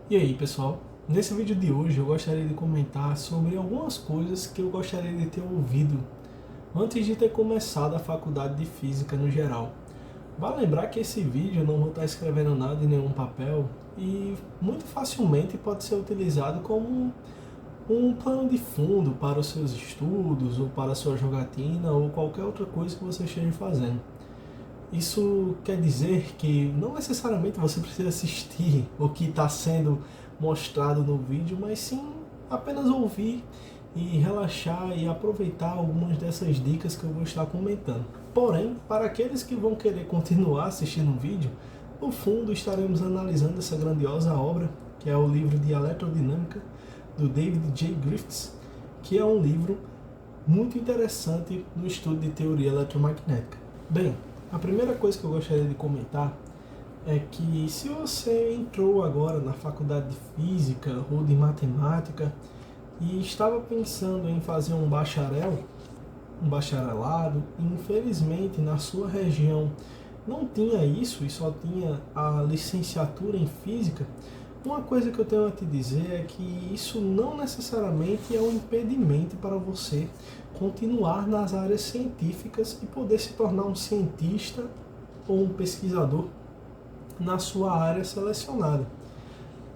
E aí pessoal, nesse vídeo de hoje eu gostaria de comentar sobre algumas coisas que eu gostaria de ter ouvido antes de ter começado a faculdade de Física no geral. Vale lembrar que esse vídeo eu não vou estar escrevendo nada em nenhum papel e muito facilmente pode ser utilizado como um plano de fundo para os seus estudos ou para a sua jogatina ou qualquer outra coisa que você esteja fazendo. Isso quer dizer que não necessariamente você precisa assistir o que está sendo mostrado no vídeo, mas sim apenas ouvir e relaxar e aproveitar algumas dessas dicas que eu vou estar comentando. Porém, para aqueles que vão querer continuar assistindo o vídeo, no fundo estaremos analisando essa grandiosa obra, que é o livro de Eletrodinâmica, do David J. Griffiths, que é um livro muito interessante no estudo de teoria eletromagnética. Bem, a primeira coisa que eu gostaria de comentar é que se você entrou agora na faculdade de Física ou de Matemática e estava pensando em fazer um bacharelado, e infelizmente na sua região não tinha isso e só tinha a licenciatura em Física, uma coisa que eu tenho a te dizer é que isso não necessariamente é um impedimento para você continuar nas áreas científicas e poder se tornar um cientista ou um pesquisador na sua área selecionada.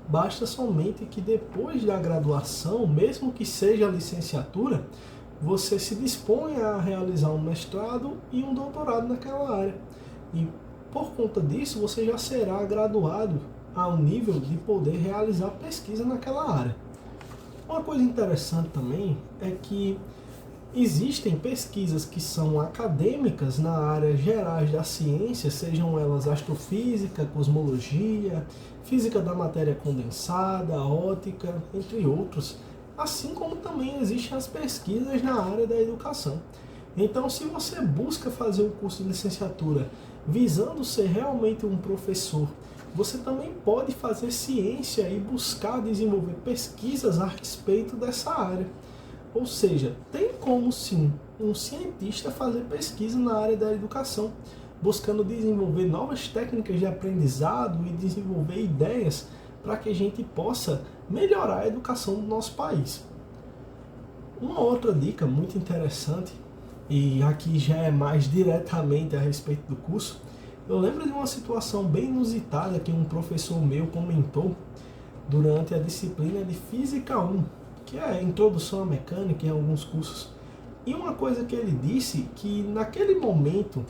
Basta somente que depois da graduação, mesmo que seja a licenciatura, você se disponha a realizar um mestrado e um doutorado naquela área. E por conta disso, você já será graduado ao nível de poder realizar pesquisa naquela área. Uma coisa interessante também é que existem pesquisas que são acadêmicas na área gerais da ciência, sejam elas astrofísica, cosmologia, física da matéria condensada, ótica, entre outros, assim como também existem as pesquisas na área da educação. Então, se você busca fazer o curso de licenciatura visando ser realmente um professor, você também pode fazer ciência e buscar desenvolver pesquisas a respeito dessa área. Ou seja, tem como sim um cientista fazer pesquisa na área da educação, buscando desenvolver novas técnicas de aprendizado e desenvolver ideias para que a gente possa melhorar a educação do nosso país. Uma outra dica muito interessante, e aqui já é mais diretamente a respeito do curso, eu lembro de uma situação bem inusitada que um professor meu comentou durante a disciplina de Física 1, que é a introdução à mecânica em alguns cursos. E uma coisa que ele disse, que naquele momento,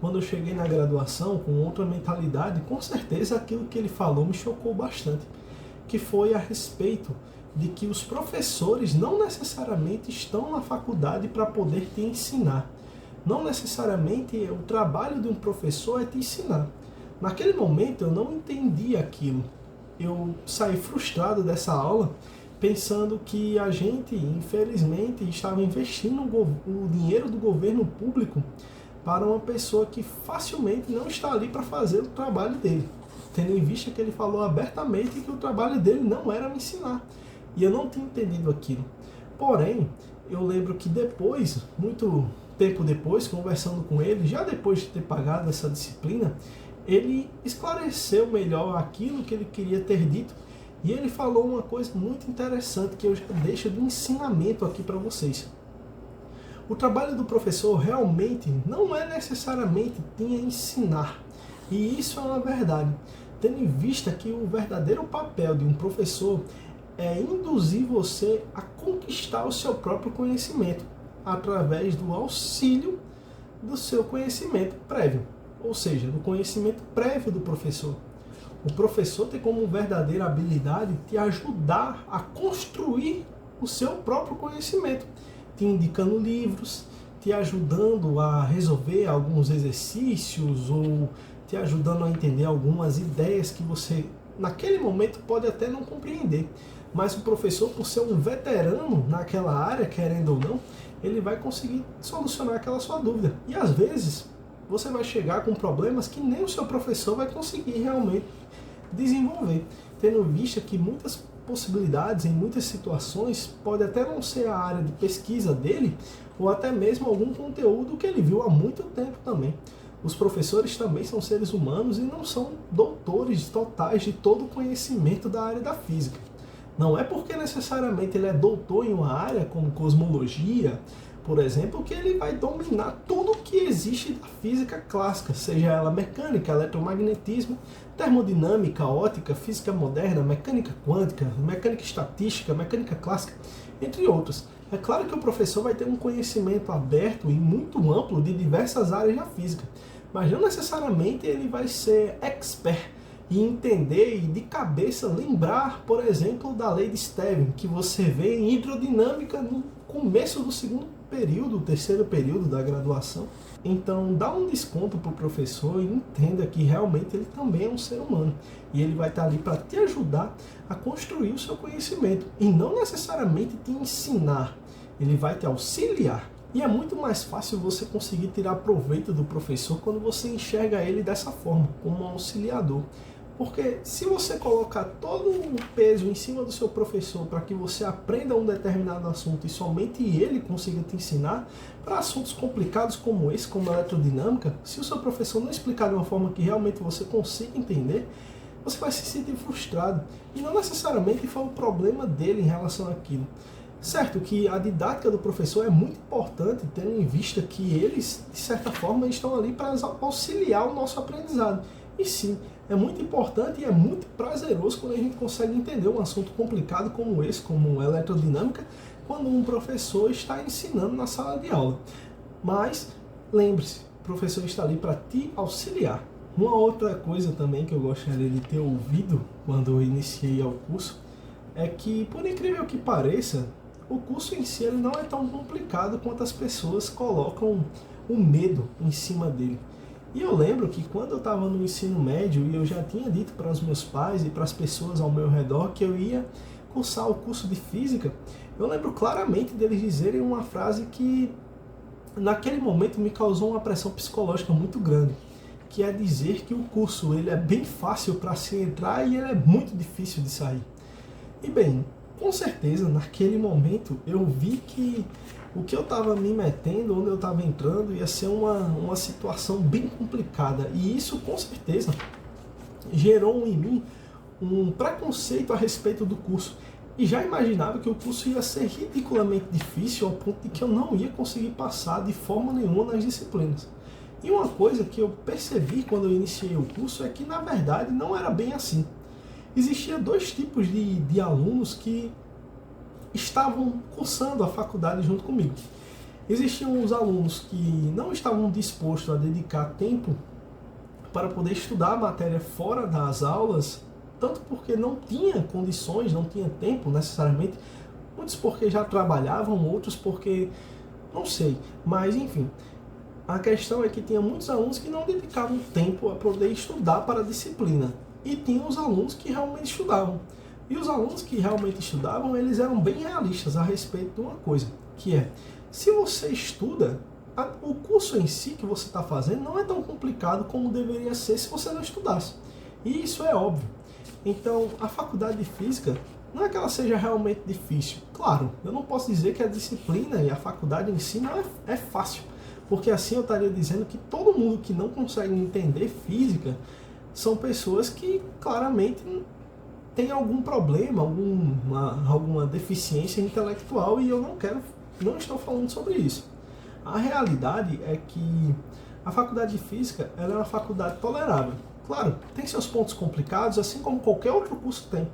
quando eu cheguei na graduação com outra mentalidade, com certeza aquilo que ele falou me chocou bastante, que foi a respeito de que os professores não necessariamente estão na faculdade para poder te ensinar. Não necessariamente o trabalho de um professor é te ensinar. Naquele momento eu não entendi aquilo. Eu saí frustrado dessa aula pensando que a gente, infelizmente, estava investindo o dinheiro do governo público para uma pessoa que facilmente não está ali para fazer o trabalho dele. Tendo em vista que ele falou abertamente que o trabalho dele não era me ensinar. E eu não tinha entendido aquilo. Porém, eu lembro que depois, muito tempo depois, conversando com ele, já depois de ter pagado essa disciplina, ele esclareceu melhor aquilo que ele queria ter dito e ele falou uma coisa muito interessante que eu já deixo de ensinamento aqui para vocês. O trabalho do professor realmente não é necessariamente ensinar, e isso é uma verdade, tendo em vista que o verdadeiro papel de um professor é induzir você a conquistar o seu próprio conhecimento através do auxílio do seu conhecimento prévio, ou seja, do conhecimento prévio do professor. O professor tem como verdadeira habilidade te ajudar a construir o seu próprio conhecimento, te indicando livros, te ajudando a resolver alguns exercícios ou te ajudando a entender algumas ideias que você, naquele momento, pode até não compreender. Mas o professor, por ser um veterano naquela área, querendo ou não, ele vai conseguir solucionar aquela sua dúvida. E às vezes, você vai chegar com problemas que nem o seu professor vai conseguir realmente desenvolver, tendo vista que muitas possibilidades, em muitas situações, pode até não ser a área de pesquisa dele, ou até mesmo algum conteúdo que ele viu há muito tempo também. Os professores também são seres humanos e não são doutores totais de todo o conhecimento da área da física. Não é porque necessariamente ele é doutor em uma área como cosmologia, por exemplo, que ele vai dominar tudo o que existe da física clássica, seja ela mecânica, eletromagnetismo, termodinâmica, ótica, física moderna, mecânica quântica, mecânica estatística, mecânica clássica, entre outros. É claro que o professor vai ter um conhecimento aberto e muito amplo de diversas áreas da física, mas não necessariamente ele vai ser expert e entender e de cabeça lembrar, por exemplo, da lei de Stevin, que você vê em hidrodinâmica no começo do segundo período, terceiro período da graduação. Então dá um desconto para o professor e entenda que realmente ele também é um ser humano. E ele vai estar ali para te ajudar a construir o seu conhecimento. E não necessariamente te ensinar, ele vai te auxiliar. E é muito mais fácil você conseguir tirar proveito do professor quando você enxerga ele dessa forma, como um auxiliador. Porque se você colocar todo o peso em cima do seu professor para que você aprenda um determinado assunto e somente ele consiga te ensinar, para assuntos complicados como esse, como eletrodinâmica, se o seu professor não explicar de uma forma que realmente você consiga entender, você vai se sentir frustrado. E não necessariamente foi o problema dele em relação àquilo. Certo que a didática do professor é muito importante, tendo em vista que eles, de certa forma, estão ali para auxiliar o nosso aprendizado. E sim, é muito importante e é muito prazeroso quando a gente consegue entender um assunto complicado como esse, como eletrodinâmica, quando um professor está ensinando na sala de aula. Mas, lembre-se, o professor está ali para te auxiliar. Uma outra coisa também que eu gostaria de ter ouvido quando eu iniciei o curso é que, por incrível que pareça, o curso em si ele não é tão complicado quanto as pessoas colocam o medo em cima dele. E eu lembro que quando eu estava no ensino médio e eu já tinha dito para os meus pais e para as pessoas ao meu redor que eu ia cursar o curso de Física, eu lembro claramente deles dizerem uma frase que naquele momento me causou uma pressão psicológica muito grande, que é dizer que o curso ele é bem fácil para se entrar e ele é muito difícil de sair. E bem, com certeza naquele momento eu vi que o que eu estava me metendo, onde eu estava entrando, ia ser uma situação bem complicada. E isso, com certeza, gerou em mim um preconceito a respeito do curso. E já imaginava que o curso ia ser ridiculamente difícil, ao ponto de que eu não ia conseguir passar de forma nenhuma nas disciplinas. E uma coisa que eu percebi quando eu iniciei o curso é que, na verdade, não era bem assim. Existia dois tipos de alunos que estavam cursando a faculdade junto comigo. Existiam os alunos que não estavam dispostos a dedicar tempo para poder estudar a matéria fora das aulas, tanto porque não tinha condições, não tinha tempo necessariamente, muitos porque já trabalhavam, outros porque não sei, mas enfim. A questão é que tinha muitos alunos que não dedicavam tempo a poder estudar para a disciplina, e tinha os alunos que realmente estudavam. E os alunos que realmente estudavam, eles eram bem realistas a respeito de uma coisa, que é, se você estuda, o curso em si que você está fazendo não é tão complicado como deveria ser se você não estudasse. E isso é óbvio. Então, a faculdade de Física, não é que ela seja realmente difícil. Claro, eu não posso dizer que a disciplina e a faculdade em si não é fácil, porque assim eu estaria dizendo que todo mundo que não consegue entender física são pessoas que claramente tem algum problema, alguma deficiência intelectual, e eu não estou falando sobre isso. A realidade é que a faculdade de Física ela é uma faculdade tolerável. Claro, tem seus pontos complicados, assim como qualquer outro curso tem,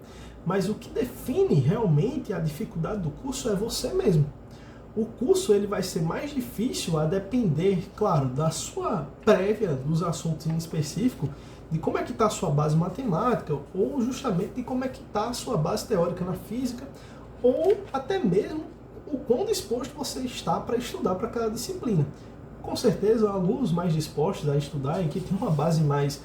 mas o que define realmente a dificuldade do curso é você mesmo. O curso ele vai ser mais difícil a depender, claro, da sua prévia, dos assuntos em específico, de como é que está a sua base matemática, ou justamente de como é que está a sua base teórica na física, ou até mesmo o quão disposto você está para estudar para cada disciplina. Com certeza, alunos mais dispostos a estudar e que têm uma base mais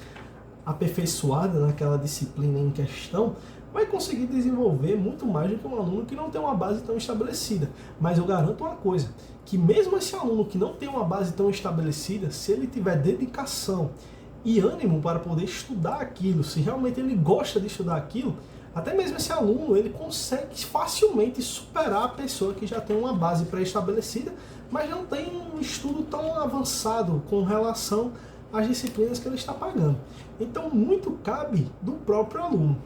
aperfeiçoada naquela disciplina em questão, vai conseguir desenvolver muito mais do que um aluno que não tem uma base tão estabelecida. Mas eu garanto uma coisa, que mesmo esse aluno que não tem uma base tão estabelecida, se ele tiver dedicação e ânimo para poder estudar aquilo, se realmente ele gosta de estudar aquilo, até mesmo esse aluno ele consegue facilmente superar a pessoa que já tem uma base pré-estabelecida, mas não tem um estudo tão avançado com relação as disciplinas que ele está pagando. Então, muito cabe do próprio aluno.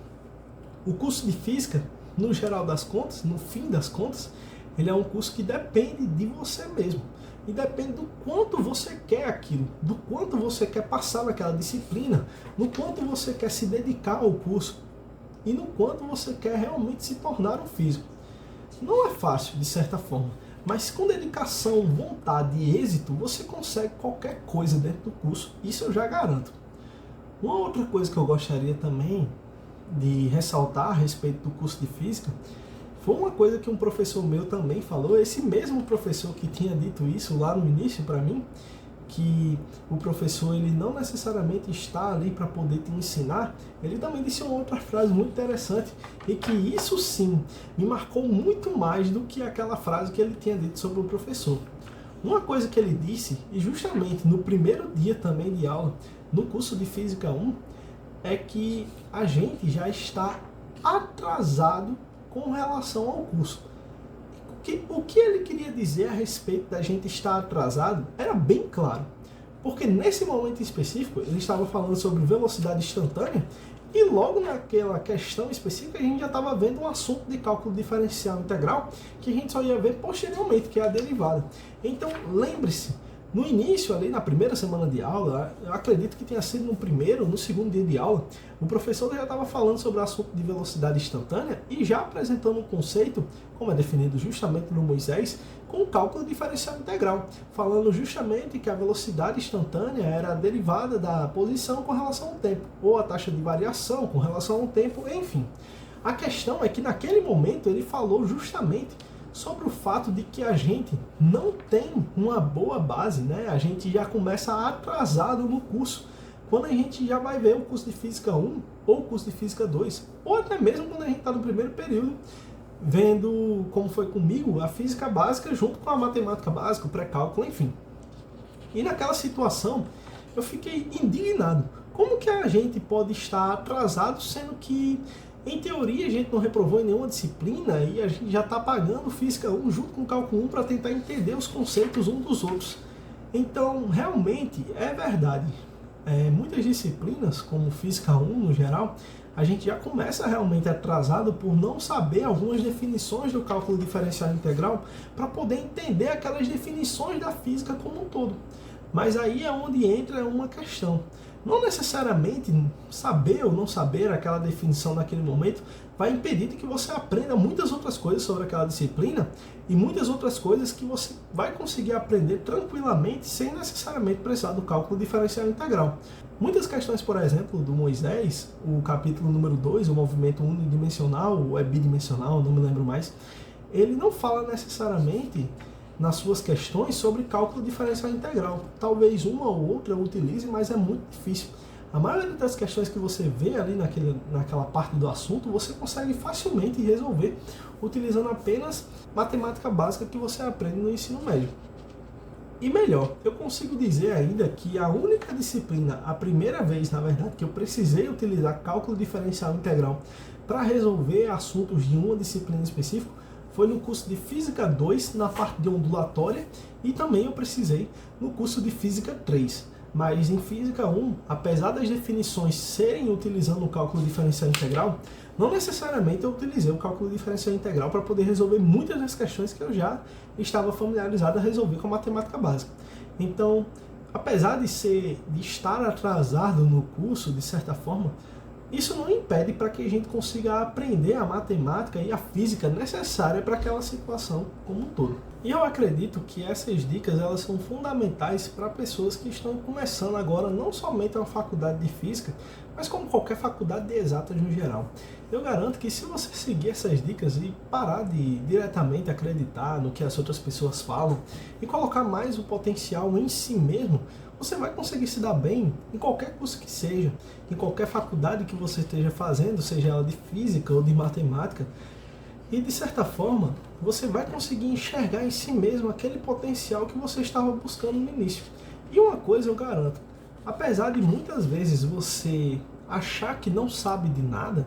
O curso de Física, no geral das contas, no fim das contas, ele é um curso que depende de você mesmo. E depende do quanto você quer aquilo, do quanto você quer passar naquela disciplina, no quanto você quer se dedicar ao curso e no quanto você quer realmente se tornar um físico. Não é fácil, de certa forma, mas com dedicação, vontade e êxito, você consegue qualquer coisa dentro do curso, isso eu já garanto. Uma outra coisa que eu gostaria também de ressaltar a respeito do curso de Física foi uma coisa que um professor meu também falou, esse mesmo professor que tinha dito isso lá no início para mim, que o professor ele não necessariamente está ali para poder te ensinar, ele também disse uma outra frase muito interessante e que isso sim me marcou muito mais do que aquela frase que ele tinha dito sobre o professor. Uma coisa que ele disse, e justamente no primeiro dia também de aula, no curso de Física 1, é que a gente já está atrasado com relação ao curso. O que ele queria dizer a respeito da gente estar atrasado era bem claro, porque nesse momento específico ele estava falando sobre velocidade instantânea e logo naquela questão específica a gente já estava vendo um assunto de cálculo diferencial integral que a gente só ia ver posteriormente, que é a derivada. Então lembre-se, no início, ali na primeira semana de aula, eu acredito que tenha sido no primeiro ou no segundo dia de aula, o professor já estava falando sobre o assunto de velocidade instantânea e já apresentando um conceito, como é definido justamente no Moisés, com o cálculo diferencial integral, falando justamente que a velocidade instantânea era a derivada da posição com relação ao tempo, ou a taxa de variação com relação ao tempo, enfim. A questão é que naquele momento ele falou justamente sobre o fato de que a gente não tem uma boa base, né? A gente já começa atrasado no curso, quando a gente já vai ver o curso de Física 1 ou o curso de Física 2, ou até mesmo quando a gente está no primeiro período, vendo, como foi comigo, a Física Básica junto com a Matemática Básica, o pré-cálculo, enfim. E naquela situação, eu fiquei indignado. Como que a gente pode estar atrasado, sendo que em teoria, a gente não reprovou em nenhuma disciplina e a gente já está pagando Física 1 junto com o Cálculo 1 para tentar entender os conceitos uns dos outros. Então, realmente, é verdade. Muitas disciplinas, como Física 1 no geral, a gente já começa realmente atrasado por não saber algumas definições do cálculo diferencial integral para poder entender aquelas definições da física como um todo. Mas aí é onde entra uma questão. Não necessariamente saber ou não saber aquela definição naquele momento vai impedir que você aprenda muitas outras coisas sobre aquela disciplina e muitas outras coisas que você vai conseguir aprender tranquilamente sem necessariamente precisar do cálculo diferencial integral. Muitas questões, por exemplo, do Moisés, o capítulo número 2, o movimento unidimensional ou é bidimensional, não me lembro mais, ele não fala necessariamente nas suas questões sobre cálculo diferencial integral. Talvez uma ou outra eu utilize, mas é muito difícil. A maioria das questões que você vê ali naquela parte do assunto, você consegue facilmente resolver utilizando apenas matemática básica que você aprende no ensino médio. E melhor, eu consigo dizer ainda que a única disciplina, a primeira vez, na verdade, que eu precisei utilizar cálculo diferencial integral para resolver assuntos de uma disciplina específica foi no curso de Física 2, na parte de ondulatória, e também eu precisei no curso de Física 3. Mas em Física 1, apesar das definições serem utilizando o cálculo diferencial integral, não necessariamente eu utilizei o cálculo diferencial integral para poder resolver muitas das questões que eu já estava familiarizado a resolver com a matemática básica. Então, apesar de estar atrasado no curso, de certa forma, isso não impede para que a gente consiga aprender a matemática e a física necessária para aquela situação como um todo. E eu acredito que essas dicas elas são fundamentais para pessoas que estão começando agora não somente a faculdade de física, mas como qualquer faculdade de exatas no geral. Eu garanto que se você seguir essas dicas e parar de diretamente acreditar no que as outras pessoas falam e colocar mais o potencial em si mesmo, você vai conseguir se dar bem em qualquer curso que seja, em qualquer faculdade que você esteja fazendo, seja ela de física ou de matemática, e de certa forma você vai conseguir enxergar em si mesmo aquele potencial que você estava buscando no início. E uma coisa eu garanto, apesar de muitas vezes você achar que não sabe de nada,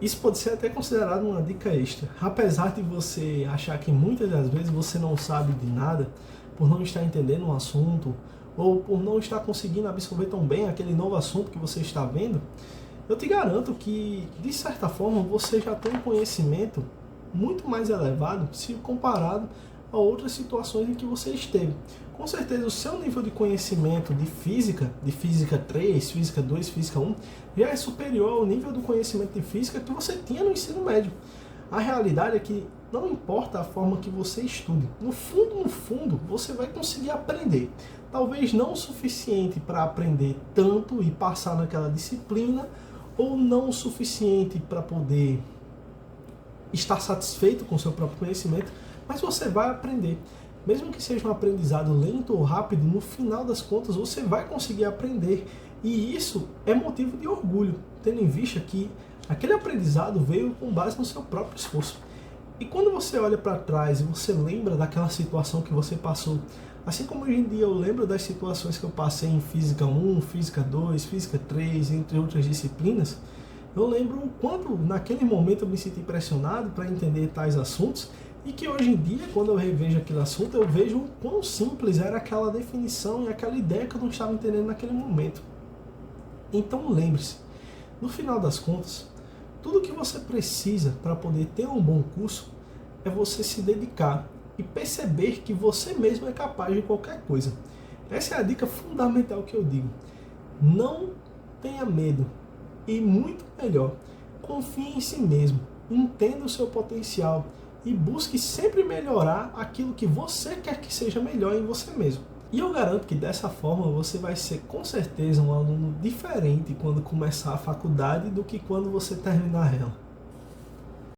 isso pode ser até considerado uma dica extra. Apesar de você achar que muitas das vezes você não sabe de nada, por não estar entendendo um assunto, ou por não estar conseguindo absorver tão bem aquele novo assunto que você está vendo, eu te garanto que, de certa forma, você já tem um conhecimento muito mais elevado se comparado a outras situações em que você esteve. Com certeza o seu nível de conhecimento de física 3, física 2, física 1, já é superior ao nível do conhecimento de física que você tinha no ensino médio. A realidade é que não importa a forma que você estude, no fundo, você vai conseguir aprender. Talvez não o suficiente para aprender tanto e passar naquela disciplina, ou não o suficiente para poder estar satisfeito com o seu próprio conhecimento, mas você vai aprender. Mesmo que seja um aprendizado lento ou rápido, no final das contas você vai conseguir aprender. E isso é motivo de orgulho, tendo em vista que aquele aprendizado veio com base no seu próprio esforço. E quando você olha para trás e você lembra daquela situação que você passou, assim como hoje em dia eu lembro das situações que eu passei em Física 1, Física 2, Física 3, entre outras disciplinas, eu lembro o quanto naquele momento eu me senti pressionado para entender tais assuntos, e que hoje em dia, quando eu revejo aquele assunto, eu vejo o quão simples era aquela definição e aquela ideia que eu não estava entendendo naquele momento. Então lembre-se, no final das contas, tudo que você precisa para poder ter um bom curso é você se dedicar e perceber que você mesmo é capaz de qualquer coisa. Essa é a dica fundamental que eu digo. Não tenha medo e, muito melhor, confie em si mesmo, entenda o seu potencial e busque sempre melhorar aquilo que você quer que seja melhor em você mesmo. E eu garanto que dessa forma você vai ser com certeza um aluno diferente quando começar a faculdade do que quando você terminar ela.